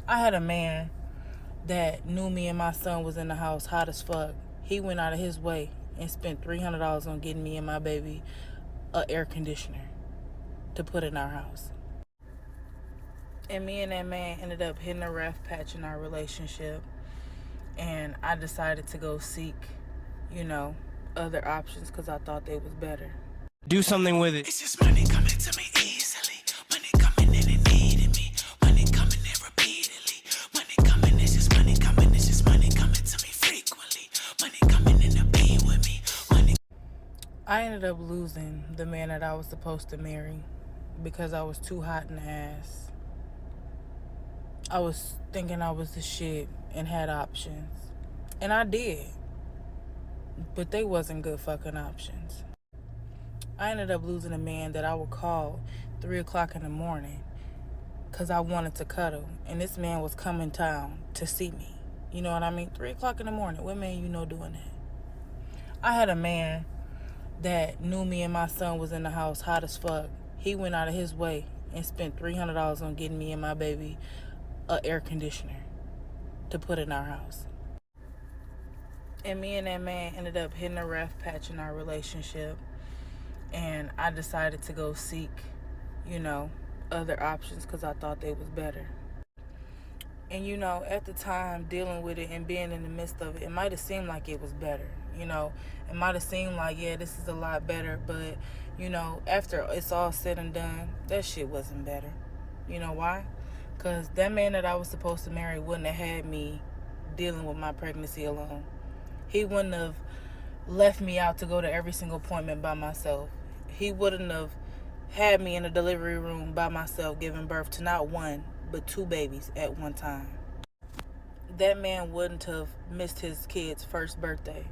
I had a man that knew me and my son was in the house hot as fuck. He went out of his way and spent $300 on getting me and my baby a air conditioner to put in our house. And me and that man ended up hitting a rough patch in our relationship. And I decided to go seek, other options because I thought they was better. Do something with it. It's just money coming to me easily. Money coming in and needing me. Money coming in repeatedly. Money coming, it's just money coming. It's just money coming to me frequently. Money coming in to be with me. Money. I ended up losing the man that I was supposed to marry because I was too hot in the ass. I was thinking I was the shit and had options. And I did. But they wasn't good fucking options. I ended up losing a man that I would call 3 o'clock in the morning because I wanted to cuddle. And this man was coming town to see me. You know what I mean? 3 o'clock in the morning. What man doing that? I had a man that knew me and my son was in the house hot as fuck. He went out of his way and spent $300 on getting me and my baby a air conditioner to put in our house. And me and that man ended up hitting a rough patch in our relationship. And I decided to go seek, other options because I thought they was better. And, at the time, dealing with it and being in the midst of it, it might have seemed like it was better. It might have seemed like, yeah, this is a lot better. But, after it's all said and done, that shit wasn't better. You know why? Because that man that I was supposed to marry wouldn't have had me dealing with my pregnancy alone. He wouldn't have left me out to go to every single appointment by myself. He wouldn't have had me in a delivery room by myself giving birth to not one, but 2 babies at one time. That man wouldn't have missed his kid's first birthday.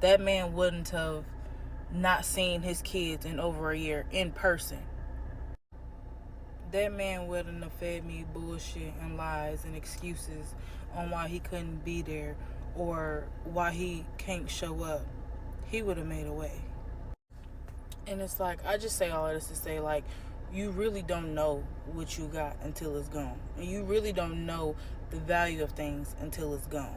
That man wouldn't have not seen his kids in over a year in person. That man wouldn't have fed me bullshit and lies and excuses on why he couldn't be there or why he can't show up. He would have made a way. And it's like, I just say all of this to say, like, you really don't know what you got until it's gone. And you really don't know the value of things until it's gone.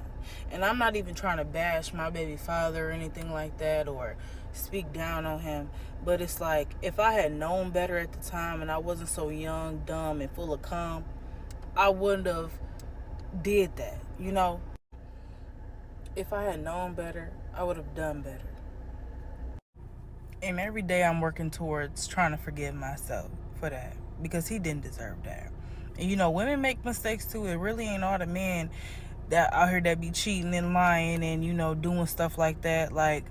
And I'm not even trying to bash my baby father or anything like that or speak down on him. But it's like, if I had known better at the time and I wasn't so young, dumb, and full of cum, I wouldn't have did that, If I had known better, I would have done better. And every day I'm working towards trying to forgive myself for that because he didn't deserve that. And women make mistakes too. It really ain't all the men that out here that be cheating and lying and doing stuff like that. Like,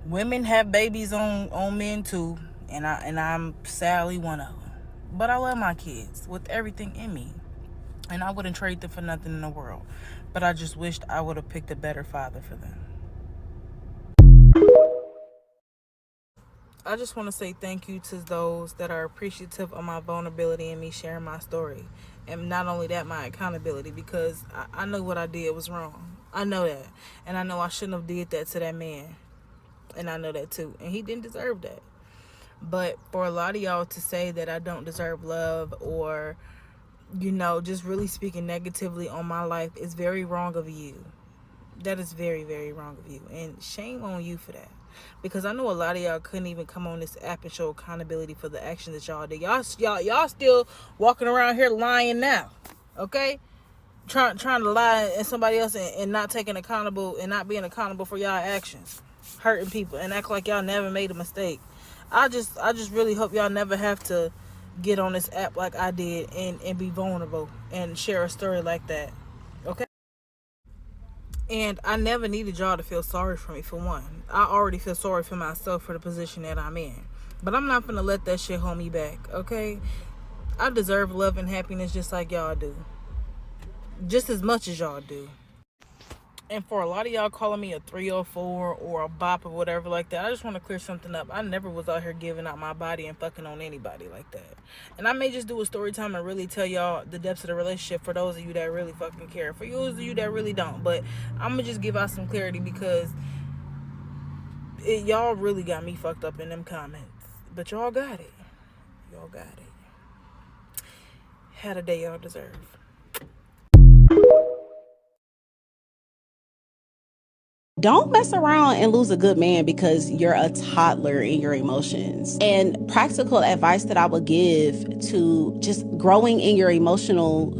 women have babies on men too, and I'm sadly one of them. But I love my kids with everything in me, and I wouldn't trade them for nothing in the world. But I just wished I would have picked a better father for them. I just want to say thank you to those that are appreciative of my vulnerability and me sharing my story. And not only that, my accountability, because I know what I did was wrong. I know that. And I know I shouldn't have did that to that man. And I know that too. And he didn't deserve that. But for a lot of y'all to say that I don't deserve love or, just really speaking negatively on my life is very wrong of you. That is very, very wrong of you. And shame on you for that. Because I know a lot of y'all couldn't even come on this app and show accountability for the actions that y'all did. Y'all still walking around here lying now. Okay? Trying to lie in somebody else and not taking accountable and not being accountable for y'all actions. Hurting people and act like y'all never made a mistake. I just really hope y'all never have to get on this app like I did and be vulnerable and share a story like that. Okay? And I never needed y'all to feel sorry for me, for one. I already feel sorry for myself for the position that I'm in. But I'm not going to let that shit hold me back, okay? I deserve love and happiness just like y'all do. Just as much as y'all do. And for a lot of y'all calling me a 304 or a bop or whatever like that, I just want to clear something up. I never was out here giving out my body and fucking on anybody like that. And I may just do a story time and really tell y'all the depths of the relationship for those of you that really fucking care. For those of you that really don't. But I'm going to just give out some clarity because y'all really got me fucked up in them comments. But y'all got it. Y'all got it. Had a day y'all deserve. don't mess around and lose a good man because you're a toddler in your emotions. And practical advice that I would give to just growing in your emotional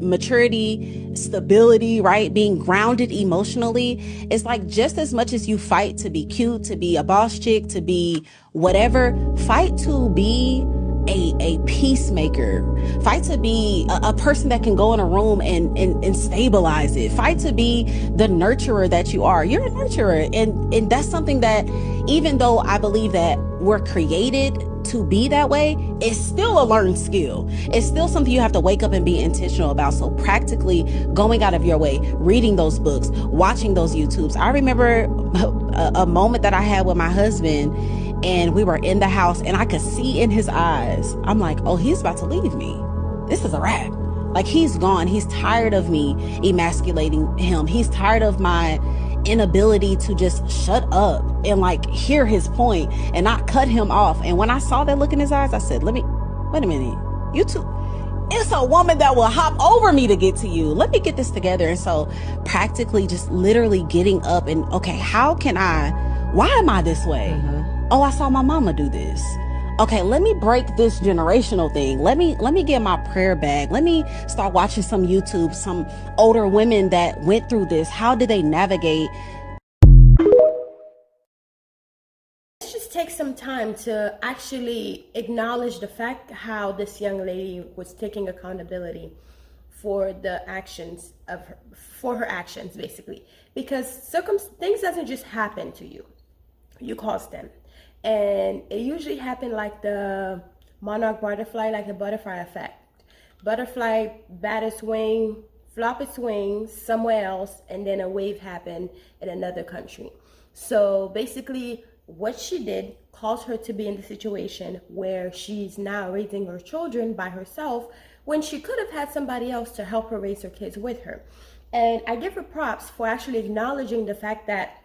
maturity, stability, right? Being grounded emotionally is like, just as much as you fight to be cute, to be a boss chick, to be whatever, fight to be a peacemaker. Fight to be a person that can go in a room and stabilize it. Fight to be the nurturer that you are. You're a nurturer. And that's something that, even though I believe that we're created to be that way, it's still a learned skill. It's still something you have to wake up and be intentional about. So practically going out of your way, reading those books, watching those YouTubes. I remember a moment that I had with my husband, and we were in the house and I could see in his eyes, I'm like, oh, he's about to leave me. This is a wrap. Like, he's gone. He's tired of me emasculating him. He's tired of my inability to just shut up and like hear his point and not cut him off. And when I saw that look in his eyes, I said, wait a minute. You two, it's a woman that will hop over me to get to you. Let me get this together. And so practically just literally getting up and, okay, why am I this way? Mm-hmm. Oh, I saw my mama do this. Okay, let me break this generational thing. Let me get my prayer bag. Let me start watching some YouTube, some older women that went through this. How did they navigate? Let's just take some time to actually acknowledge the fact how this young lady was taking accountability for the actions for her actions, basically. Because things doesn't just happen to you. You cause them. And it usually happened like the monarch butterfly, like the butterfly effect. Butterfly bat its wing, flop its wings somewhere else, and then a wave happened in another country. So basically what she did caused her to be in the situation where she's now raising her children by herself when she could have had somebody else to help her raise her kids with her. And I give her props for actually acknowledging the fact that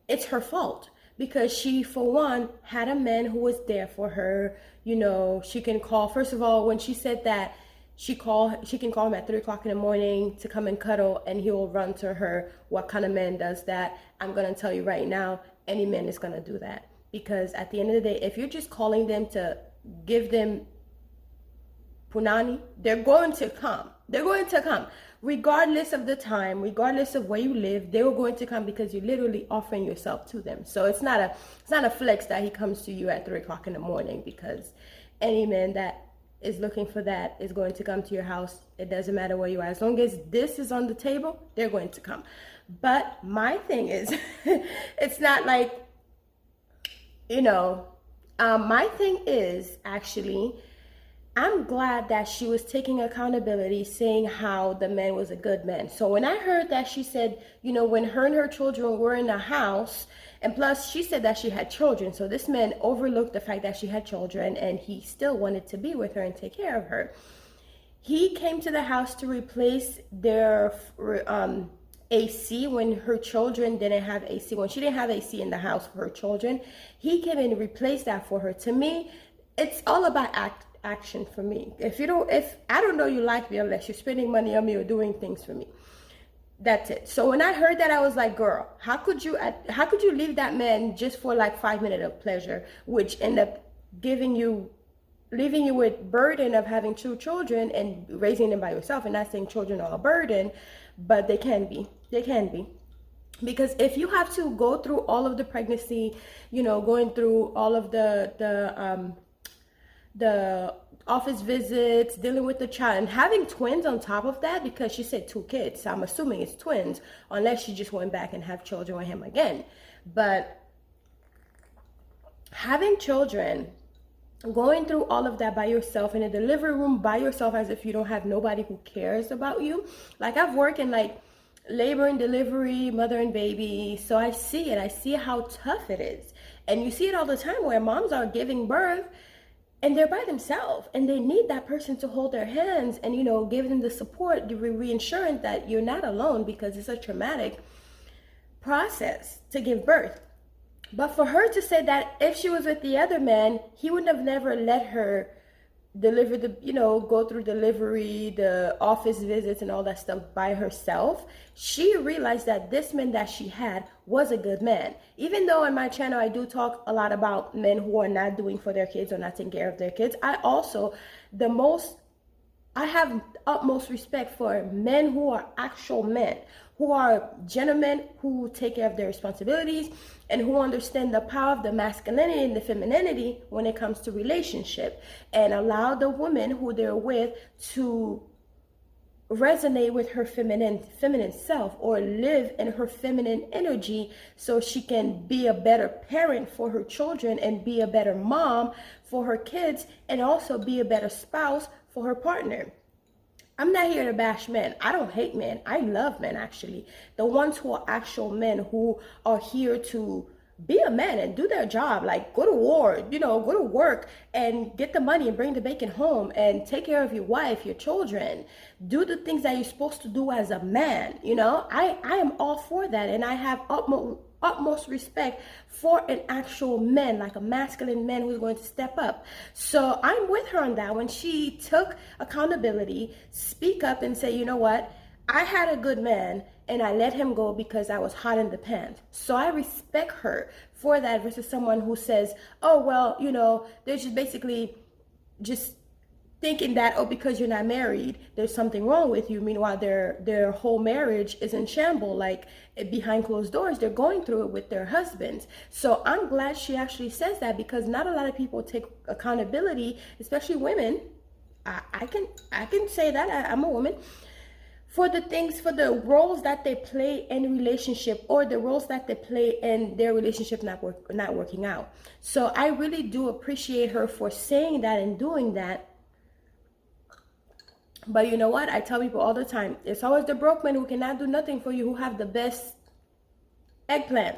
it's her fault. Because she, for one, had a man who was there for her. You know, she can call. First of all, when she said that she can call him at 3 o'clock in the morning to come and cuddle, and he will run to her. What kind of man does that? I'm going to tell you right now, any man is going to do that. Because at the end of the day, if you're just calling them to give them punani, they're going to come. They're going to come. Regardless of the time, regardless of where you live, they were going to come because you're literally offering yourself to them. So it's not a flex that he comes to you at 3 o'clock in the morning, because any man that is looking for that is going to come to your house. It doesn't matter where you are. As long as this is on the table, they're going to come. But my thing is, it's not like, my thing is actually, I'm glad that she was taking accountability, saying how the man was a good man. So when I heard that she said, when her and her children were in the house, and plus she said that she had children. So this man overlooked the fact that she had children and he still wanted to be with her and take care of her. He came to the house to replace their AC when her children didn't have AC. When she didn't have AC in the house for her children, he came in and replaced that for her. To me, it's all about action for me. If I don't know you like me unless you're spending money on me or doing things for me. That's it. So when I heard that, I was like, girl, how could you leave that man just for like 5 minutes of pleasure, which end up leaving you with burden of having 2 children and raising them by yourself? And not saying children are a burden, but they can be. Because if you have to go through all of the pregnancy, going through all of the office visits, dealing with the child, and having twins on top of that, because she said 2 kids, so I'm assuming it's twins, unless she just went back and have children with him again. But having children, going through all of that by yourself in a delivery room by yourself, as if you don't have nobody who cares about you. Like, I've worked in like labor and delivery, mother and baby, so I see it. I see how tough it is. And you see it all the time where moms are giving birth and they're by themselves, and they need that person to hold their hands and, give them the support, the reassurance that you're not alone, because it's a traumatic process to give birth. But for her to say that if she was with the other man, he would have never let her deliver the, go through delivery, the office visits and all that stuff by herself, she realized that this man that she had was a good man. Even though on my channel I do talk a lot about men who are not doing for their kids or not taking care of their kids, I have utmost respect for men who are actual men, who are gentlemen, who take care of their responsibilities, and who understand the power of the masculinity and the femininity when it comes to relationship, and allow the woman who they're with to resonate with her feminine self, or live in her feminine energy, so she can be a better parent for her children and be a better mom for her kids, and also be a better spouse for her partner. I'm not here to bash men. I don't hate men. I love men, actually. The ones who are actual men, who are here to be a man and do their job, like go to war, go to work and get the money and bring the bacon home and take care of your wife, your children, do the things that you're supposed to do as a man. I am all for that, and I have utmost respect for an actual man, like a masculine man who's going to step up. So I'm with her on that. When she took accountability, speak up and say, you know what, I had a good man and I let him go because I was hot in the pants. So I respect her for that, versus someone who says, oh, well, they're just basically just thinking that, oh, because you're not married, there's something wrong with you. Meanwhile, their whole marriage is in shambles, like behind closed doors. They're going through it with their husbands. So I'm glad she actually says that, because not a lot of people take accountability, especially women. I can say that I'm a woman, for the roles that they play in relationship, or the roles that they play in their relationship not working out. So I really do appreciate her for saying that and doing that. But you know what? I tell people all the time, it's always the broke men who cannot do nothing for you, who have the best eggplant,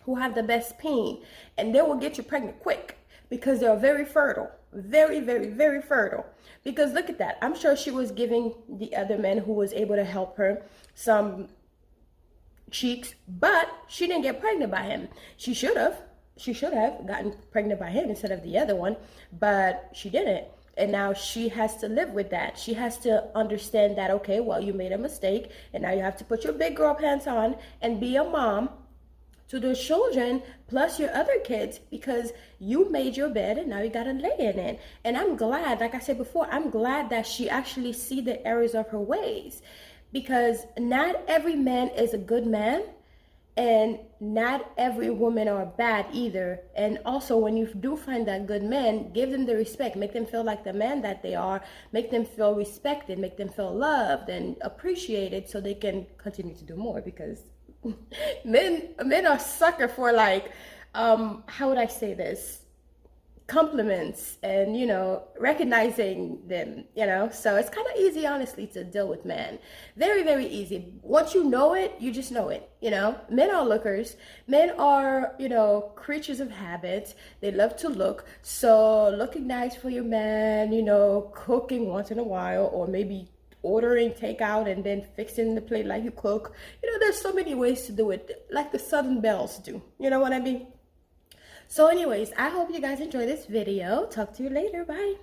who have the best peen, and they will get you pregnant quick, because they're very fertile, very, very, very fertile. Because look at that. I'm sure she was giving the other man who was able to help her some cheeks, but she didn't get pregnant by him. She should have gotten pregnant by him instead of the other one, but she didn't. And now she has to live with that. She has to understand that, okay, well, you made a mistake, and now you have to put your big girl pants on and be a mom to the children plus your other kids, because you made your bed and now you gotta lay in it. And I'm glad, like I said before, I'm glad that she actually see the errors of her ways, because not every man is a good man, and not every woman are bad either. And also, when you do find that good man, give them the respect, make them feel like the man that they are, make them feel respected, make them feel loved and appreciated, so they can continue to do more. Because men are sucker for, like, how would I say this, compliments and recognizing them, so it's kind of easy, honestly, to deal with men. Very, very easy. Once you know it, you just know it. Men are lookers. Men are creatures of habit. They love to look. So looking nice for your man, cooking once in a while, or maybe ordering takeout and then fixing the plate like you cook. There's so many ways to do it, like the Southern Belles do. You know what I mean? So anyways, I hope you guys enjoy this video. Talk to you later. Bye.